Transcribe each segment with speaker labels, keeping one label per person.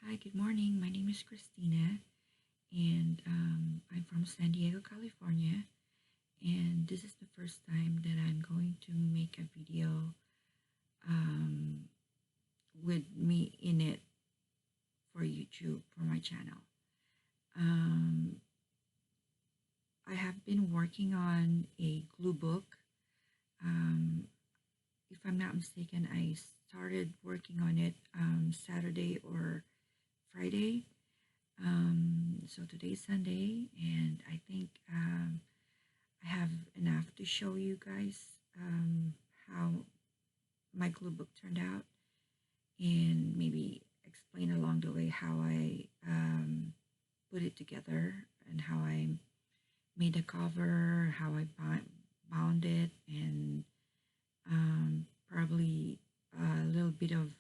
Speaker 1: Hi, good morning. My name is Christina, and I'm from San Diego, California. And this is the first time that I'm going to make a video um, with me in it for YouTube for my channel. Um, I have been working on a glue book. Um, if I'm not mistaken, I started working on it Saturday or Friday. So today's Sunday, and I think I have enough to show you guys how my glue book turned out, and maybe explain along the way how I put it together and how I made the cover, how I bound it, and probably a little bit of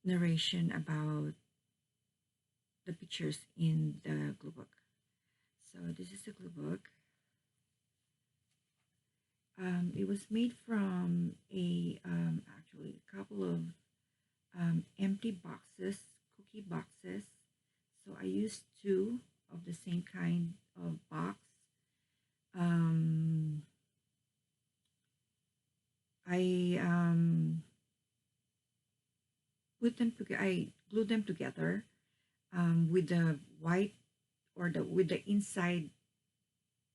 Speaker 1: narration about the pictures in the glue book. So this is the glue book. It was made from actually a couple of empty boxes, cookie boxes. So I used two of the same kind of box. Um, I put them together. I glued them together with the white or the with the inside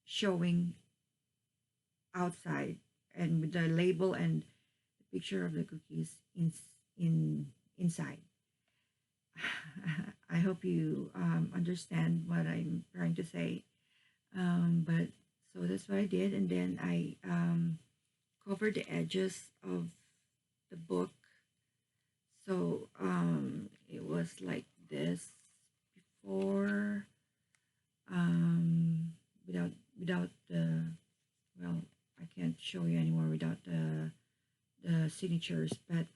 Speaker 1: showing outside, and with the label and the picture of the cookies in inside. I hope you understand what I'm trying to say. But so that's what I did, and then I covered the edges of the book. So it was like this before, um, without the, well, I can't show you anymore without the signatures, but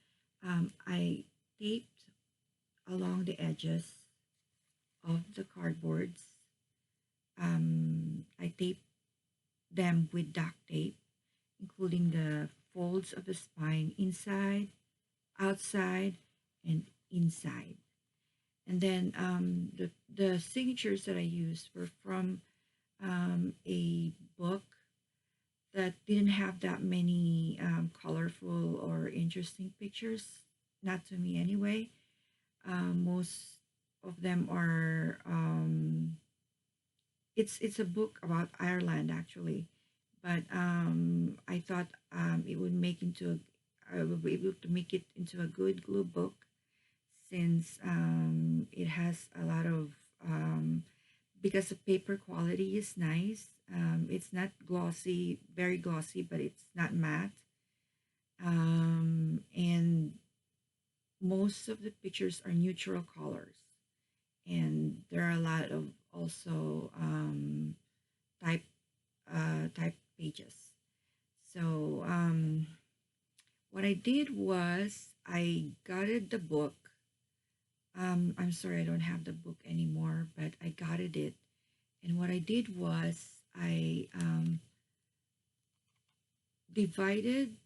Speaker 1: I taped along the edges of the cardboards. I taped them with duct tape, including the folds of the spine inside, outside, and inside. And then the signatures that I used were from a book that didn't have that many colorful or interesting pictures, not to me anyway. Most of them are it's a book about Ireland actually, but I thought it would make into I would be able to make it into a good glue book since it has a lot of because the paper quality is nice. It's not glossy, very glossy, but it's not matte. And most of the pictures are neutral colors, and there are a lot of also type type pages. So what I did was I gutted the book. I'm sorry I don't have the book anymore, but I gutted it. And what I did was I divided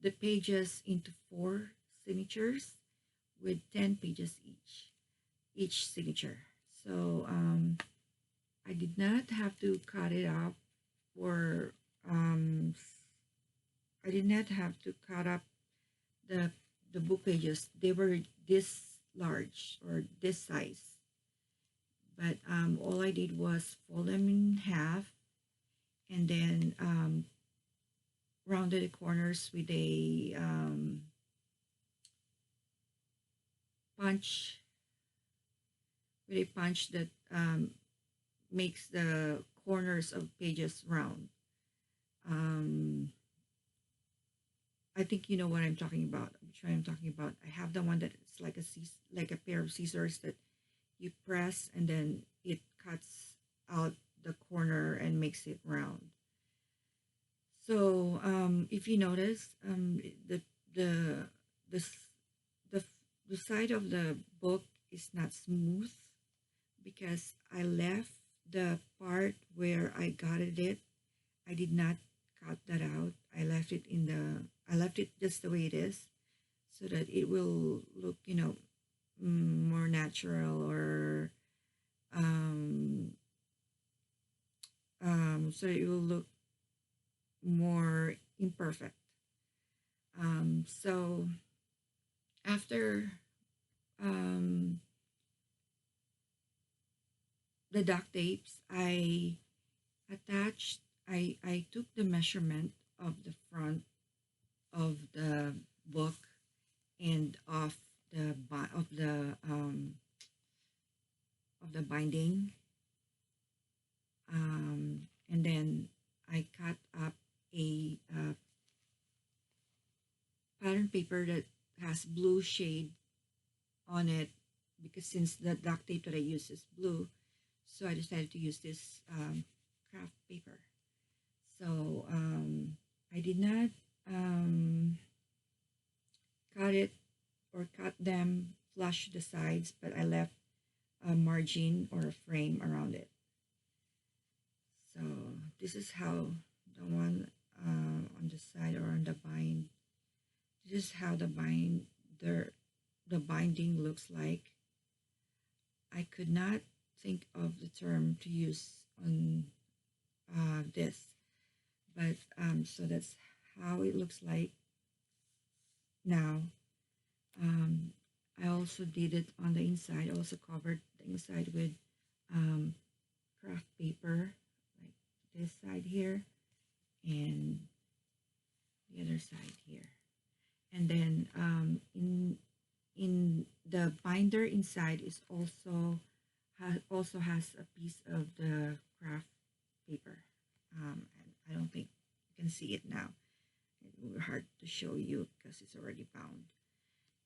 Speaker 1: the pages into four signatures with 10 pages each signature. So I did not have to cut it up or I did not have to cut up the book pages. They were this large or this size, but all I did was fold them in half and then rounded the corners punch with a punch that makes the corners of pages round. Um, I think you know what I'm talking about. Which one I'm talking about. I have the one that it's like like a pair of scissors that you press and then it cuts out the corner and makes it round. So if you notice, the the s- the the side of the book is not smooth because I left the part where I gutted it. I did not cut that out. I left it just the way it is. so that it will look, more natural, or um, so it will look more imperfect. So after um, the duct tapes, attached, I took the measurement of the front of the book and of the binding, and then I cut up a pattern paper that has blue shade on it, because since the duct tape that I use is blue, so I decided to use this craft paper. So I did not um, cut it or cut them flush to the sides, but I left a margin or a frame around it. So this is how the one on the side or on the bind. This is how the binding looks like. I could not think of the term to use on this, but so that's how it looks like now. Um, I also did it on the inside. I also covered the inside with um, craft paper, like this side here and the other side here. And then in the binder inside is also has a piece of the craft paper. And I don't think you can see it now. It will be hard to show you because it's already bound.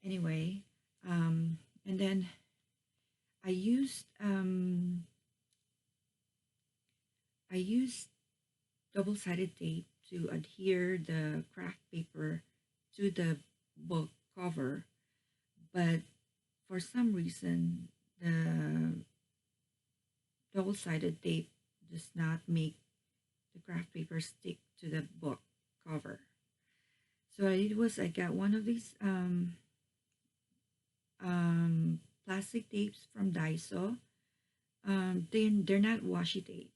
Speaker 1: Anyway, and then I used um, I used double-sided tape to adhere the craft paper to the book cover, but for some reason the double-sided tape does not make the craft paper stick to the book cover. So what I did was I got one of these plastic tapes from Daiso. They're not washi tapes.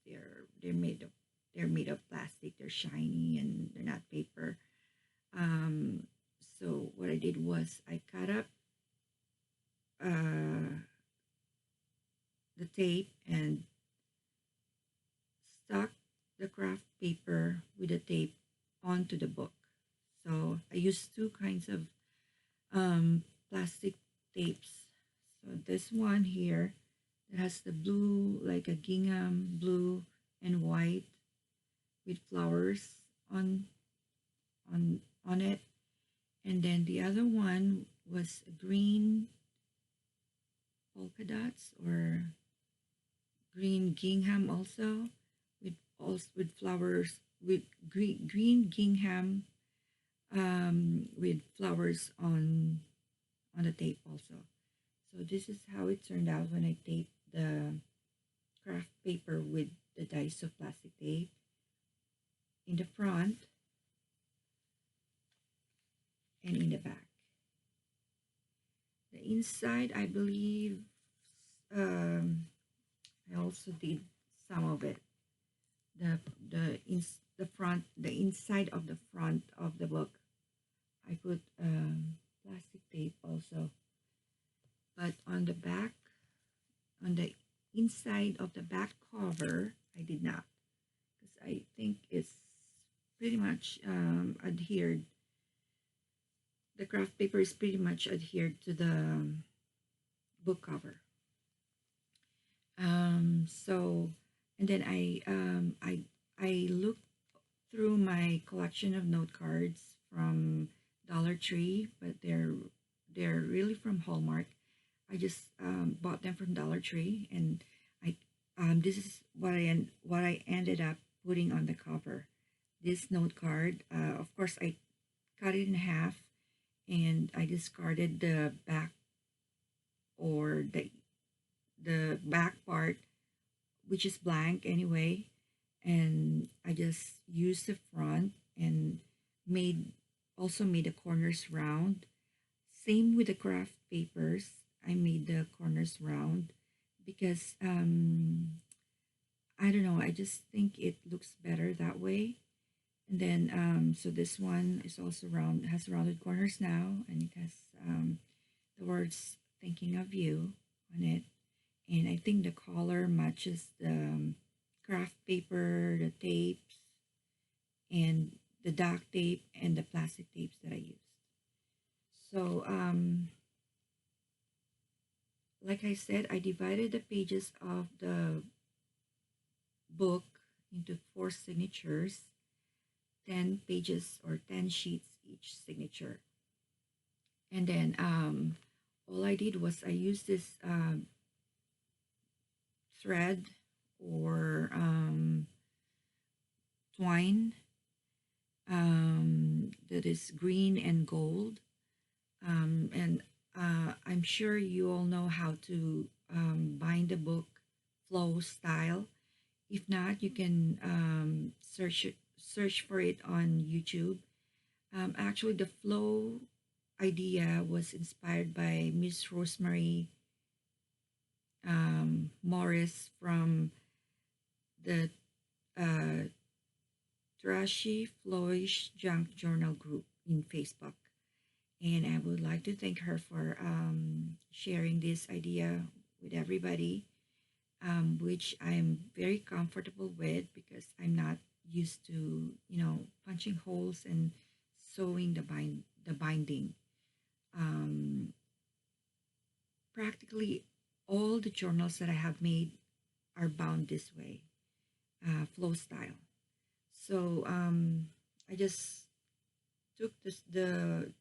Speaker 1: They're made of plastic. They're shiny and they're not paper. So what I did was I cut up the tape and stuck the craft paper with the tape onto the book. So I used two kinds of plastic tapes. So this one here that has the blue, like a gingham blue and white with flowers on it, and then the other one was green polka dots or green gingham also with flowers with green gingham with flowers on the tape also. So this is how it turned out when I taped the craft paper with the Daiso plastic tape in the front and in the back. The inside, I believe, I also did some of it. The inside of the front of the book, I put plastic tape also. But on the back, on the inside of the back cover, I did not, because I think it's pretty much adhered. The craft paper is pretty much adhered to the book cover. So, and then I looked through my collection of note cards from Dollar Tree, but they're really from Hallmark. I just bought them from Dollar Tree, and this is what I ended up putting on the cover. This note card, of course, I cut it in half, and I discarded the back or the back part, which is blank anyway, and I just used the front and made also made the corners round. Same with the craft papers. I made the corners round because I don't know, I just think it looks better that way. And then so this one is also round, has rounded corners now, and it has the words thinking of you on it. And I think the color matches the craft paper, the tapes, and the duct tape and the plastic tapes that I used. So like I said, I divided the pages of the book into 4 signatures, 10 pages or 10 sheets each signature. And then all I did was I used this thread or twine that is green and gold. And I'm sure you all know how to bind a book flow style. If not, you can search for it on YouTube. Actually, the flow idea was inspired by Miss Rosemary Morris from the uh, Trashy Flowish Junk Journal group in Facebook. And I would like to thank her for sharing this idea with everybody, which I'm very comfortable with because I'm not used to, punching holes and sewing the binding. Um, Practically all the journals that I have made are bound this way, flow style. So I just took the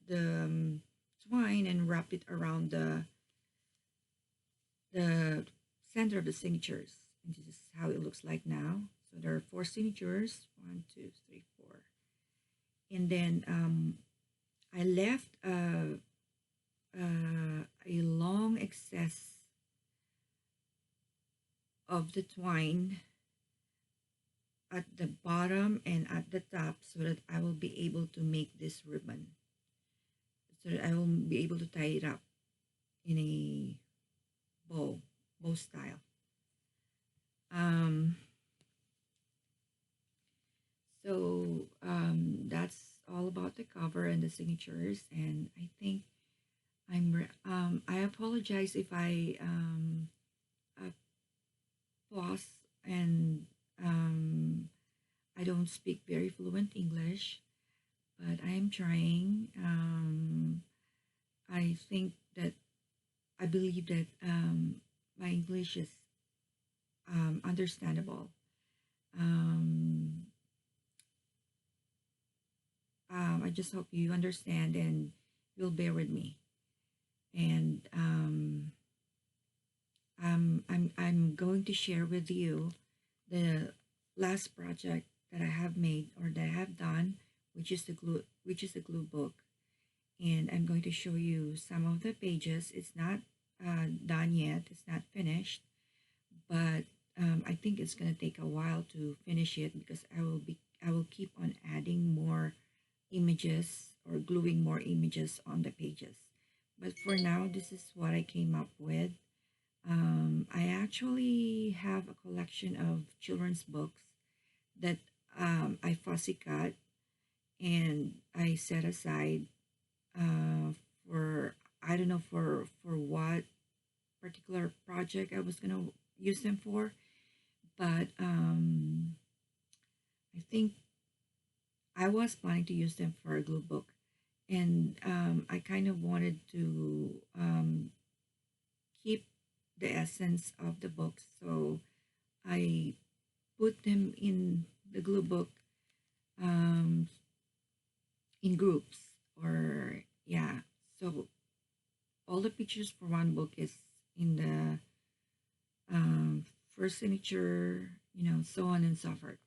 Speaker 1: twine and wrapped it around the center of the signatures. And this is how it looks like now. So there are 4 signatures, 1, 2, 3, 4. And then I left a long excess of the twine at the bottom and at the top so that I will be able to make this ribbon. So that I will be able to tie it up in a bow style. Um, that's all about the cover and the signatures. And I think I apologize if uh, pause and I don't speak very fluent English, but I am trying. I think that I believe that my English is understandable. Um, I just hope you understand and you'll bear with me. And I'm going to share with you the last project that I have made or that I have done, which is the glue book. And I'm going to show you some of the pages. It's not done yet. It's not finished, but I think it's going to take a while to finish it because I will keep on adding more images or gluing more images on the pages. But for now, this is what I came up with. I actually have a collection of children's books that I fussy cut and I set aside for I don't know for what particular project I was gonna use them for, but I think I was planning to use them for a glue book, and I kind of wanted to keep the essence of the book, so I put them in the glue book um, in groups, or yeah. So all the pictures for one book is in the first signature, so on and so forth.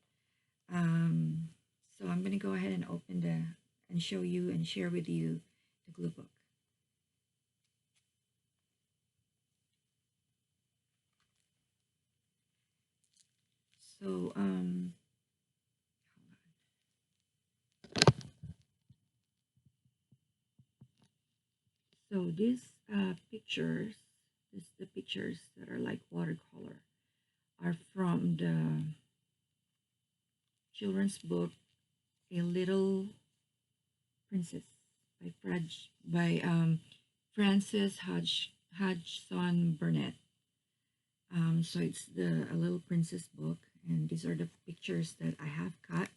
Speaker 1: Um, so I'm gonna go ahead and open and show you and share with you the glue book. So So these pictures, the pictures that are like watercolor, are from the children's book A Little Princess by Frances Hodgson Burnett. So it's the A Little Princess book, and these are the pictures that I have cut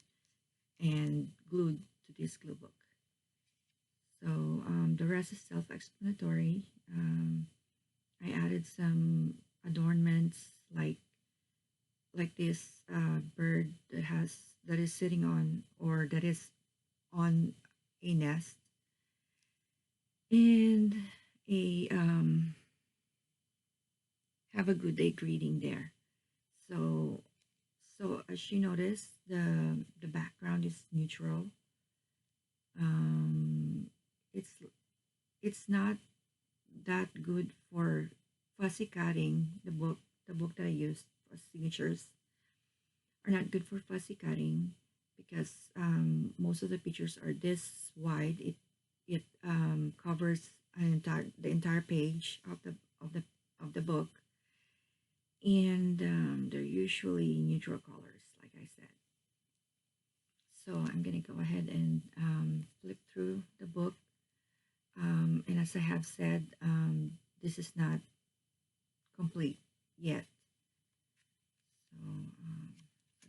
Speaker 1: and glued to this glue book. So the rest is self-explanatory. I added some adornments like this bird that is sitting on, or that is on a nest, and a have a good day greeting there. So as you notice, the background is neutral. Um, it's it's not that good for fussy cutting. The book that I used for signatures are not good for fussy cutting because most of the pictures are this wide. It covers the entire page of the book, and they're usually neutral colors, like I said. So I'm gonna go ahead and flip through the book. And as I have said, this is not complete yet. So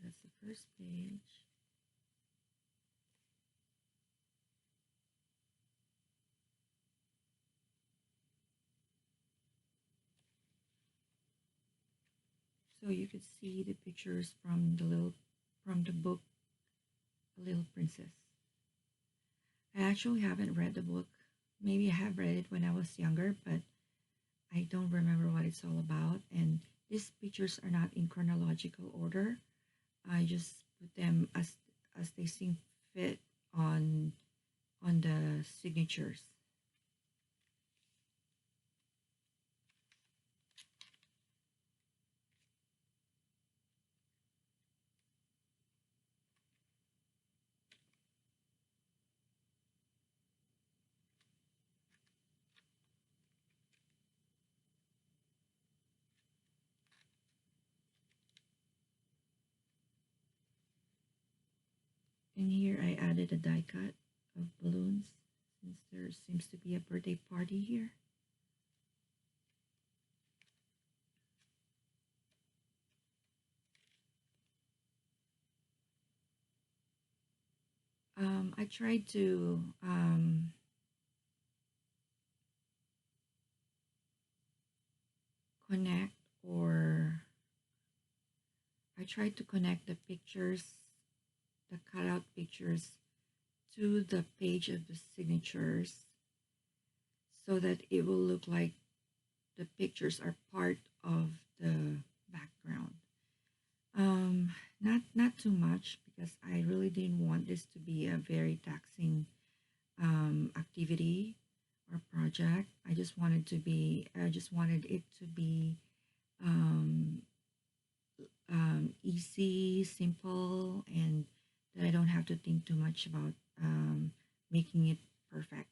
Speaker 1: that's the first page. So you could see the pictures from the book A Little Princess. I actually haven't read the book. Maybe I have read it when I was younger, but I don't remember what it's all about. And these pictures are not in chronological order. I just put them as they seem fit on the signatures. And here I added a die cut of balloons since there seems to be a birthday party here. I tried to connect, or I tried to connect the pictures, the cutout pictures, to the page of the signatures so that it will look like the pictures are part of the background. Not too much, because I really didn't want this to be a very taxing activity or project. I just wanted it to be um, easy, simple, and that I don't have to think too much about making it perfect.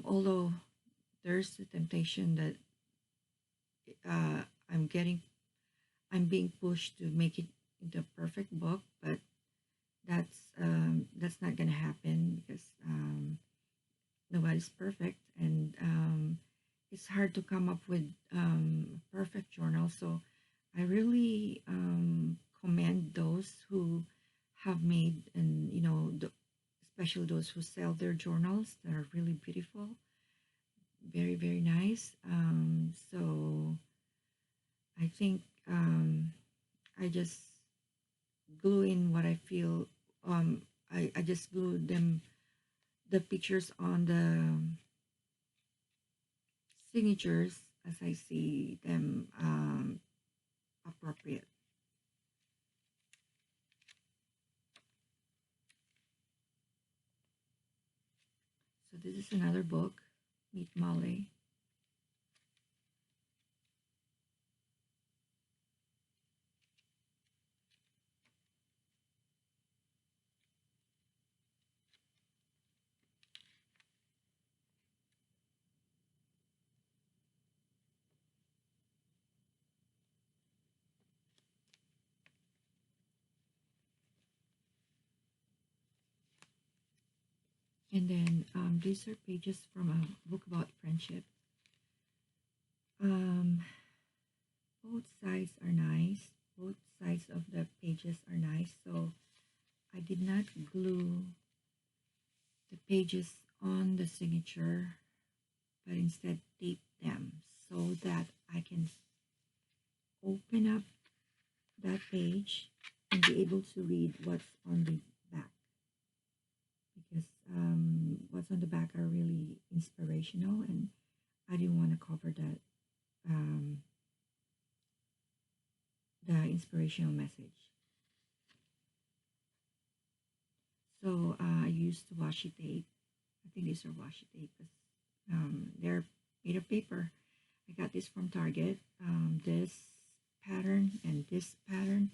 Speaker 1: Although there's the temptation that uh, I'm getting, I'm being pushed to make it into a perfect book, but that's not gonna happen because nobody's perfect, and it's hard to come up with a perfect journal. So I really commend those who have made, and especially those who sell their journals that are really beautiful, very very nice. So I think I just glue in what I feel. I just glue the pictures on the signatures as I see them appropriate. So this is another book, Meet Molly. And then these are pages from a book about friendship. Um, both sides are nice. Both sides of the pages are nice. So I did not glue the pages on the signature, but instead tape them so that I can open up that page and be able to read what's on the back, because what's on the back are really inspirational, and I didn't want to cover that the inspirational message. So I used washi tape. I think these are washi tape because they're made of paper. I got this from Target. This pattern and this pattern,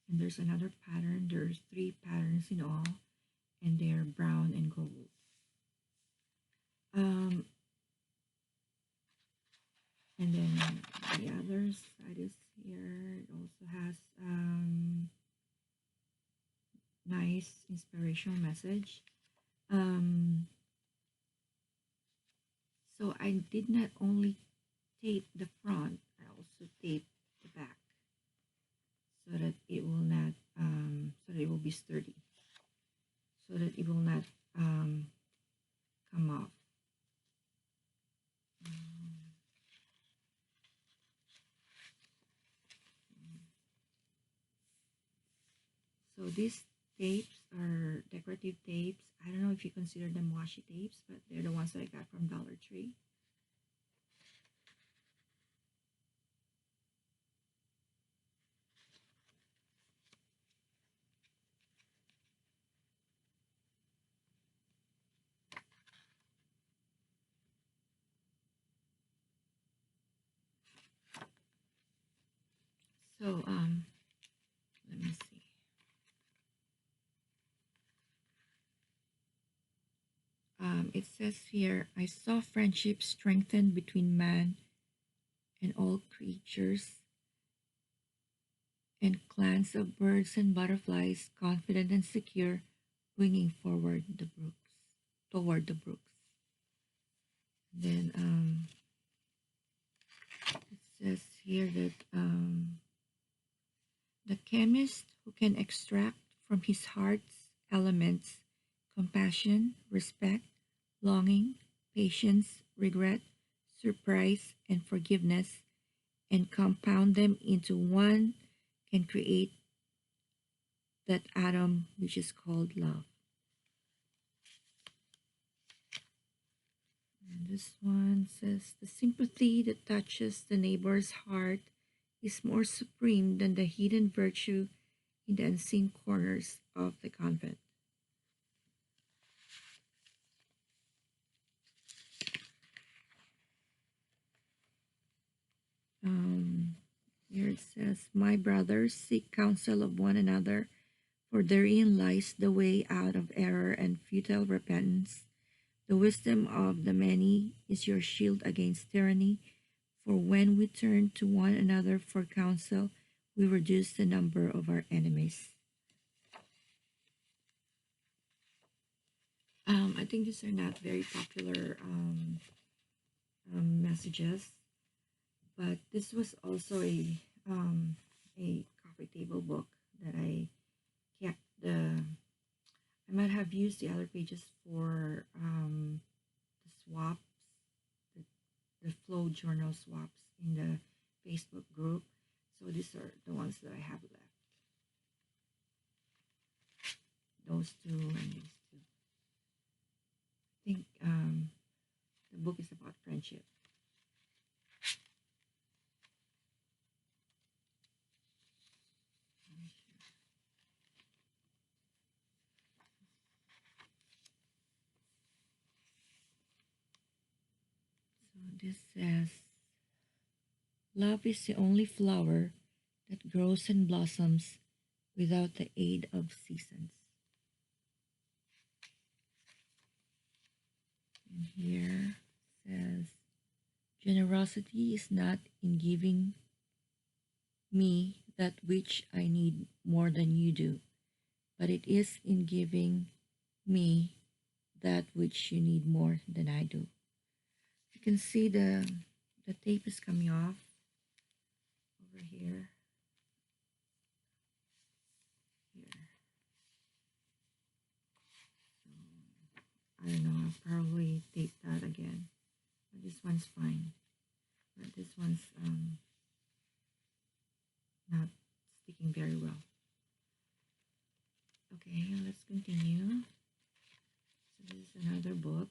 Speaker 1: and there's another pattern. There's 3 patterns in all, and they're brown and gold. Um, and then the other side is here. It also has nice inspirational message. So I did not only tape the front, I also tape the back so that it will not, so that it will be sturdy, so that it will not come off. So these tapes are decorative tapes. I don't know if you consider them washi tapes, but they're the ones that I got from Dollar Tree. So let me see. It says here, I saw friendship strengthened between man and all creatures, and clans of birds and butterflies, confident and secure, winging forward the brooks, toward the brooks. Then it says here that the chemist who can extract from his heart's elements compassion, respect, longing, patience, regret, surprise, and forgiveness, and compound them into one, can create that atom which is called love. And this one says the sympathy that touches the neighbor's heart is more supreme than the hidden virtue in the unseen corners of the convent. Here it says, my brothers, seek counsel of one another, for therein lies the way out of error and futile repentance. The wisdom of the many is your shield against tyranny, for when we turn to one another for counsel, we reduce the number of our enemies. I think these are not very popular messages, but this was also a coffee table book that I kept. I might have used the other pages for the swaps, the, the flow journal swaps in the Facebook group. So these are the ones that I have left. Those two and these two. I think the book is about friendship. So this says, love is the only flower that grows and blossoms without the aid of seasons. And here says, generosity is not in giving me that which I need more than you do, but it is in giving me that which you need more than I do. You can see the tape is coming off over here. Here. So, I don't know, I'll probably tape that again. But this one's fine. But this one's not sticking very well. Okay, let's continue. So this is another book.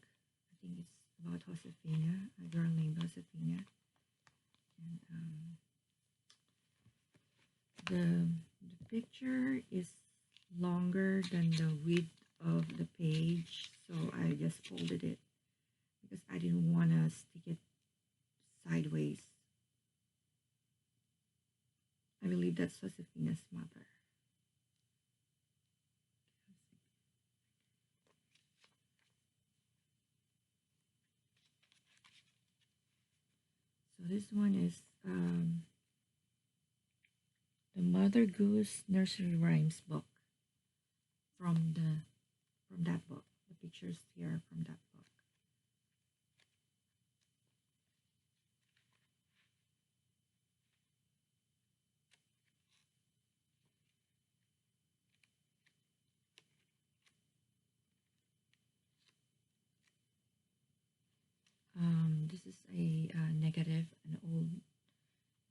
Speaker 1: I think it's about Josefina, a girl named Josefina. And the picture is longer than the width of the page, so I just folded it because I didn't want to stick it sideways. I believe that's Josefina's mother. So this one is the Mother Goose Nursery Rhymes book from that book. The pictures here are from that book. This is a negative, an old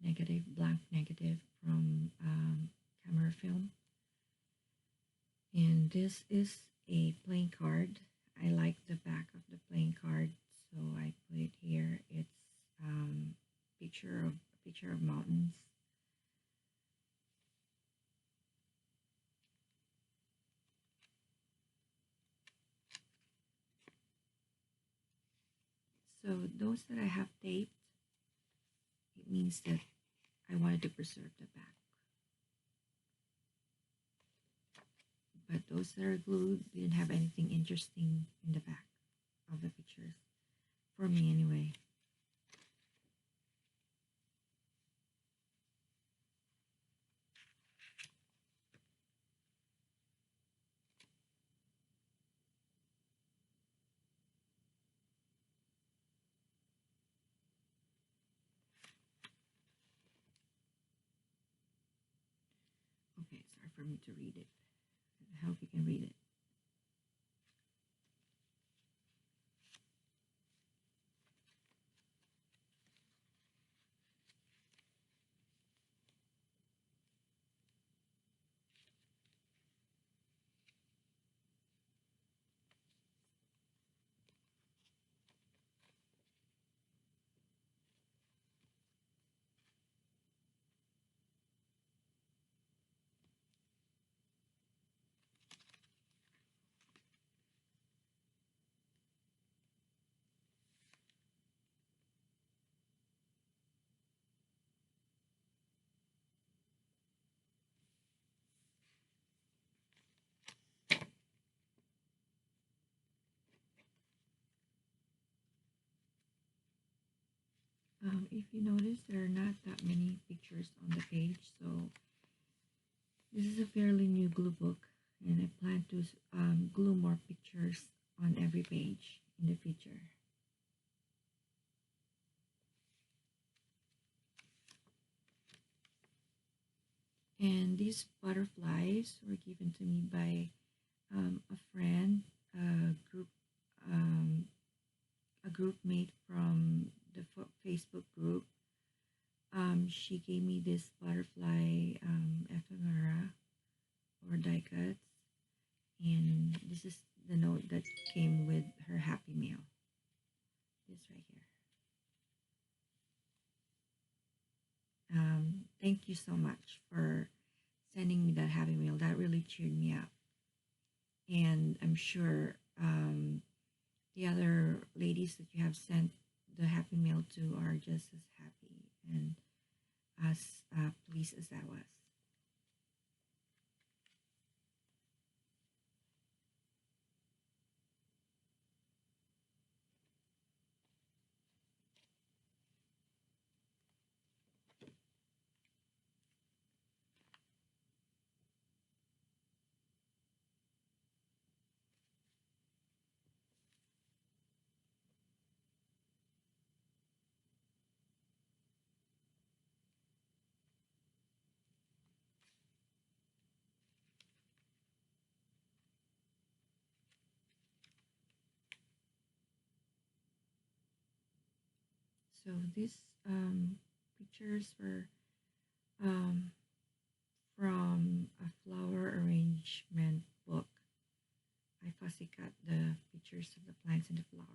Speaker 1: negative, blank negative from camera film. And this is a playing card. I like the back of the playing card, so I put it here. It's picture of mountains. So those that I have taped, it means that I wanted to preserve the back. But those that are glued didn't have anything interesting in the back of the pictures. For me anyway. Okay, it's hard for me to read it. I hope you can read it. If you notice, there are not that many pictures on the page, so this is a fairly new glue book, and I plan to glue more pictures on every page in the future. And these butterflies were given to me by a friend, a group mate from the Facebook group. She gave me this butterfly ephemera or die cuts, and this is the note that came with her Happy Meal. This right here. Thank you so much for sending me that Happy Meal. That really cheered me up, and I'm sure the other ladies that you have sent the Happy Meal to are just as happy and as pleased as I was. So these pictures were um, from a flower arrangement book. I fussy cut the pictures of the plants and the flowers.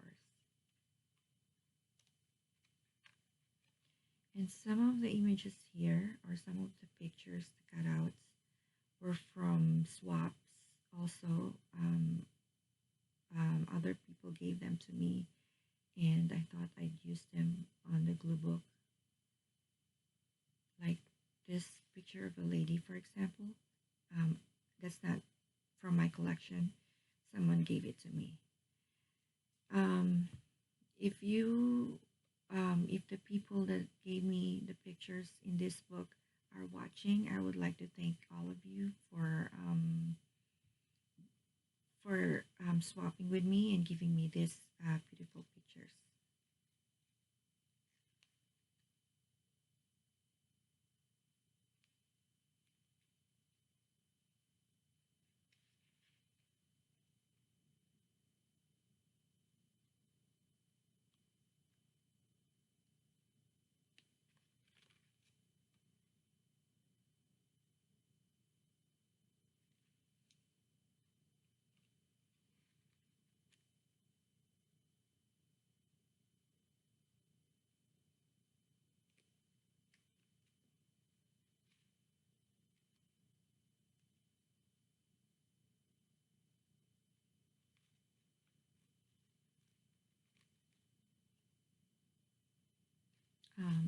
Speaker 1: And some of the images here, or some of the pictures, the cutouts, were from swaps. Also, other people gave them to me, and I thought I'd use them on the glue book. Like this picture of a lady, for example. That's not from my collection. Someone gave it to me. Um, if you, if the people that gave me the pictures in this book are watching, I would like to thank all of you for swapping with me and giving me these beautiful pictures.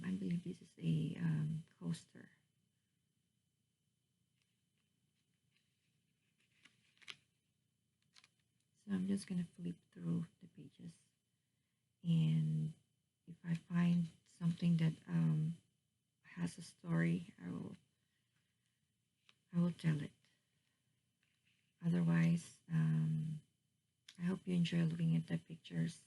Speaker 1: I believe this is a coaster. So I'm just gonna flip through the pages, and if I find something that has a story, I will tell it. Otherwise, I hope you enjoy looking at the pictures.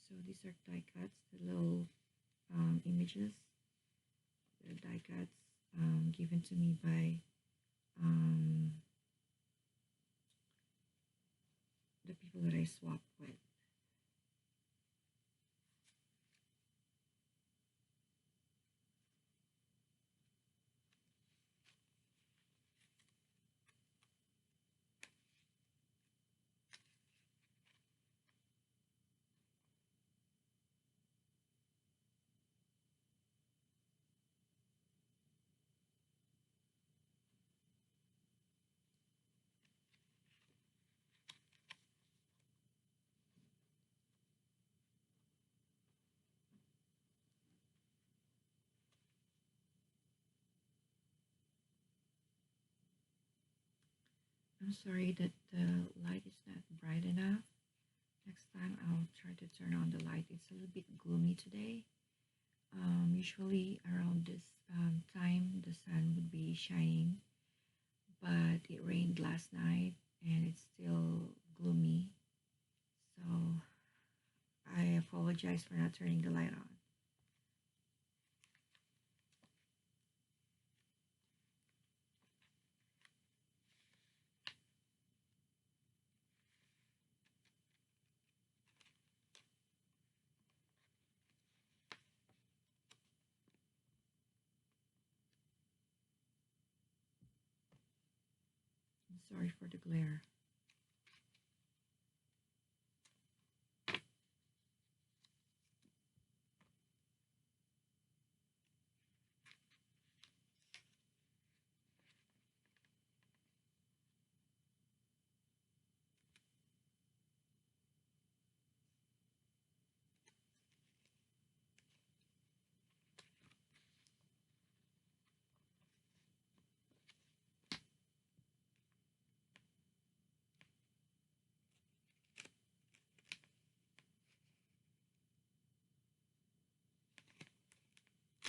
Speaker 1: So these are die cuts, the little images. They're die cuts given to me by um, the people that I swapped with. I'm sorry that the light is not bright enough. Next time I'll try to turn on the light. It's a little bit gloomy today. Usually around this time the sun would be shining, but it rained last night and it's still gloomy. So I apologize for not turning the light on. I'm sorry for the glare.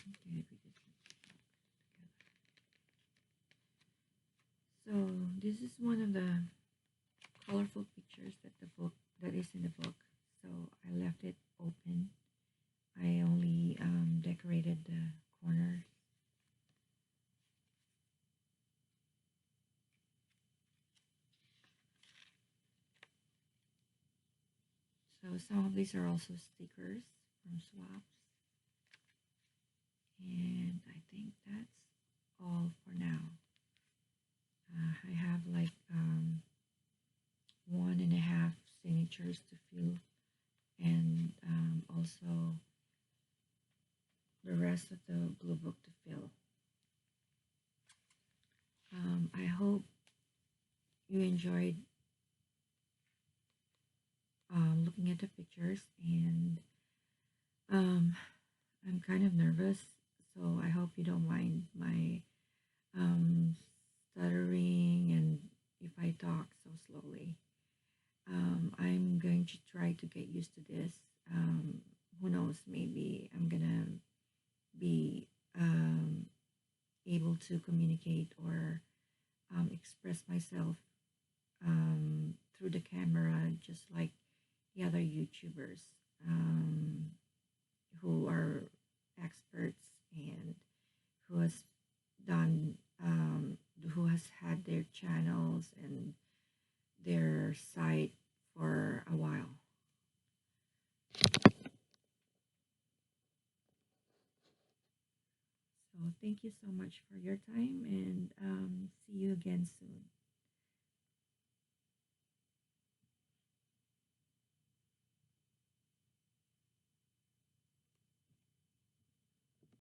Speaker 1: Okay, we just together. So this is one of the colorful pictures that is in the book. So I left it open. I only decorated the corners. some of these are also stickers from swaps. And I think that's all for now. I have like 1.5 signatures to fill, and also the rest of the blue book to fill. I hope you enjoyed looking at the pictures, and I'm kind of nervous, so I hope you don't mind my um, stuttering and if I talk so slowly. I'm going to try to get used to this. Who knows, maybe I'm gonna be able to communicate or express myself through the camera, just like the other YouTubers um, who are experts and who has done who has had their channels and their site for a while. So thank you so much for your time, and see you again soon.